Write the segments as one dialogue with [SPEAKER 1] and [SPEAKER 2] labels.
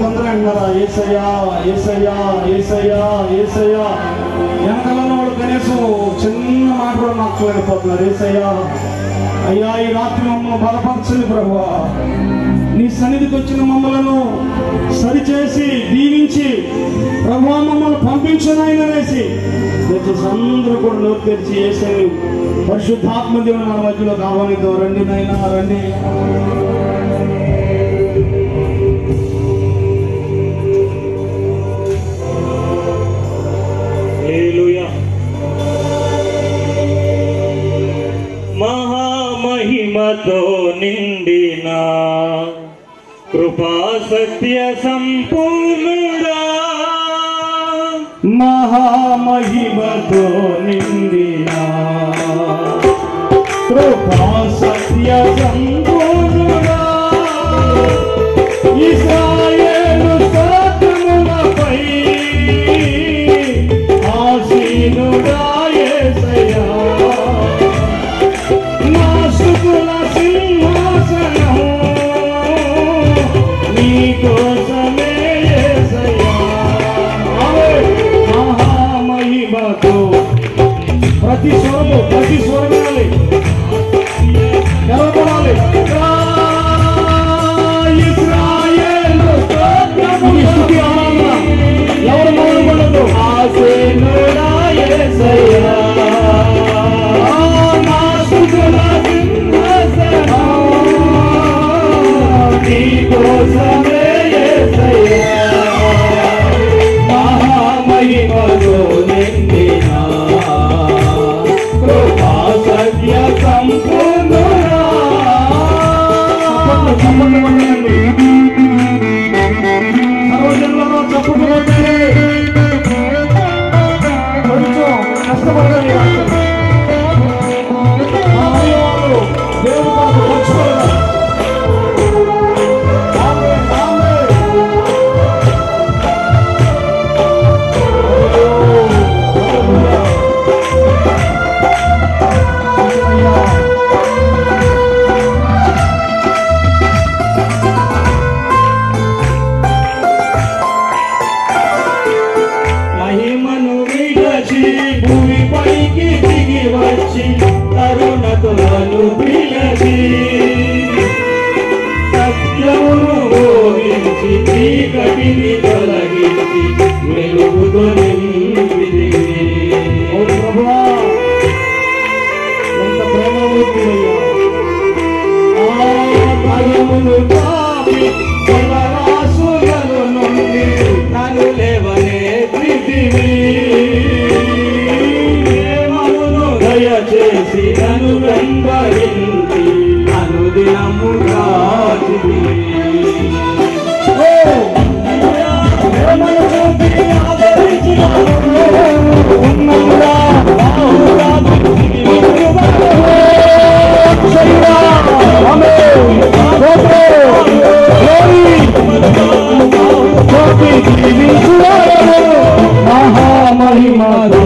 [SPEAKER 1] కొందరు అంటారా ఏసయ్యా ఏసయ్యా ఏసయ్యా ఏసయ్యా, వెనకాల వాళ్ళు కనీసం చిన్న మాట కూడా మాట్లాడిపోతున్నారు. ఏసయ్యా అయ్యా ఈ రాత్రి మమ్మల్ని బలపరచండి ప్రభువా, నీ సన్నిధికి వచ్చిన మమ్మలను సరిచేసి దీవించి ప్రభువా మమ్మల్ని పంపించను ఆయన అనేసి దయచేసి అందరూ కూడా నోరు తెరిచి ఏసయ్య పరిశుద్ధాత్మ దేవుని మన మధ్యలోకి ఆహ్వానిద్దాం. రండి నాయనా రండి.
[SPEAKER 2] మహామహిమతో నిండిన కృపా సత్య సంపూర్ణుడా,
[SPEAKER 1] మహామహిమతో నిండిన కృపా సత్య సంపూర్ణుడా, ఇశ్రాయేలు స్తోత్రములపై ఆసీనుడా యేసయ్యా, నా స్తుతుల సింహాసనం నీ కోసమే యేసయ్యా. మహామహిమతో ప్రతి స్వరమాలి నిలబడాలి. ఇశ్రాయేలు స్తుతి ఆరాధన ఎవరు మౌనపడదు. ఆసీనుడా యేసయ్యా, నా స్తుతుల సింహాసనం నీ కోసమే యేసయ్యా, మహామహిమతో నిండిన కృపా సత్య సంపూర్ణుడా. చప్పట్లు కొట్టండి సర్వజనులలో, చప్పట్లు కొట్టండి. కొంచెం కష్టపడండి. దేవుడు మాకు పంచుకోవాలి.
[SPEAKER 2] మహిమను విడచి భూమిపైకి దిగి వచ్చి తరుణతులను పిలచి సత్యమును బోధించి చీకటిని తొలగించి వెలుగుతో నింపితివి.
[SPEAKER 1] ఓ ప్రభువా ఎంత ప్రేమమూర్తివయ్యా.
[SPEAKER 2] భయమును తాపి జలరాశుల నుండి నన్ను లేవనెత్తితివి. ప్రేమమును దయచేసి నన్ను వెంబడించి అనుదినము కాచితివి.
[SPEAKER 1] ప్రేమను చూపి ఆదరించిన ఉన్నముగా బాహుగా మహామహిమతో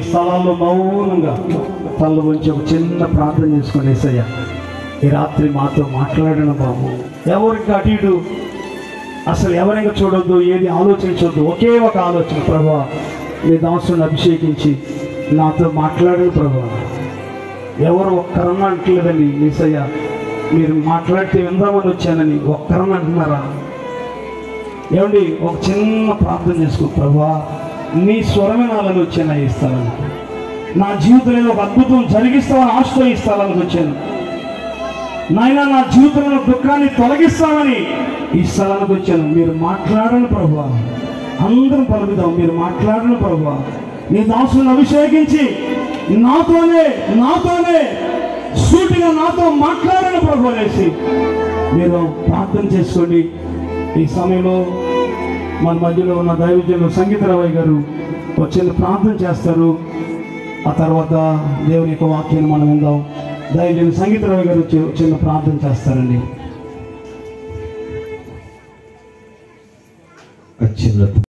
[SPEAKER 1] ఈ స్థలాల్లో మౌనంగా తల్లు ఉంచి ఒక చిన్న ప్రార్థన చేసుకోండి. యేసయ్య ఈ రాత్రి మాతో మాట్లాడిన బాబు, ఎవరికి అటు ఇటు అసలు ఎవరైనా చూడొద్దు, ఏది ఆలోచించొద్దు, ఒకే ఒక ఆలోచన, ప్రభువా నీ దాసుని అభిషేకించి నాతో మాట్లాడిన ప్రభువా. ఎవరు ఒక్కరన్నా అంటలేదండి యేసయ్య, మీరు మాట్లాడితే విందామని వచ్చానని ఒక్కరన్నా అంటున్నారా? ఏమండి, ఒక చిన్న ప్రార్థన చేసుకో. ప్రభువా నీ స్వరమే నాలని వచ్చాను ఈ స్థలానికి, నా జీవితంలో ఒక అద్భుతం జరిగిస్తామని ఆశతో ఈ స్థలానికి వచ్చాను నాయన, నా జీవితంలో దుఃఖాన్ని తొలగిస్తామని ఈ స్థలానికి వచ్చాను. మీరు మాట్లాడని ప్రభువా, అందరం పలుకుదాం, మీరు మాట్లాడని ప్రభువా. నీ దాసులను అభిషేకించి నాతోనే సూటిగా నాతో మాట్లాడని ప్రభు అనేసి మీరు ప్రార్థన చేసుకోండి. ఈ సమయంలో మన మధ్యలో ఉన్న దైవజనులు సంగీతరావయ్య గారు వచ్చిన ప్రార్థన చేస్తారు. ఆ తర్వాత దేవుని యొక్క వాక్యాన్ని మనం విందాం. దైవజనులు సంగీతరావయ్య గారు చిన్న ప్రార్థన చేస్తారండి.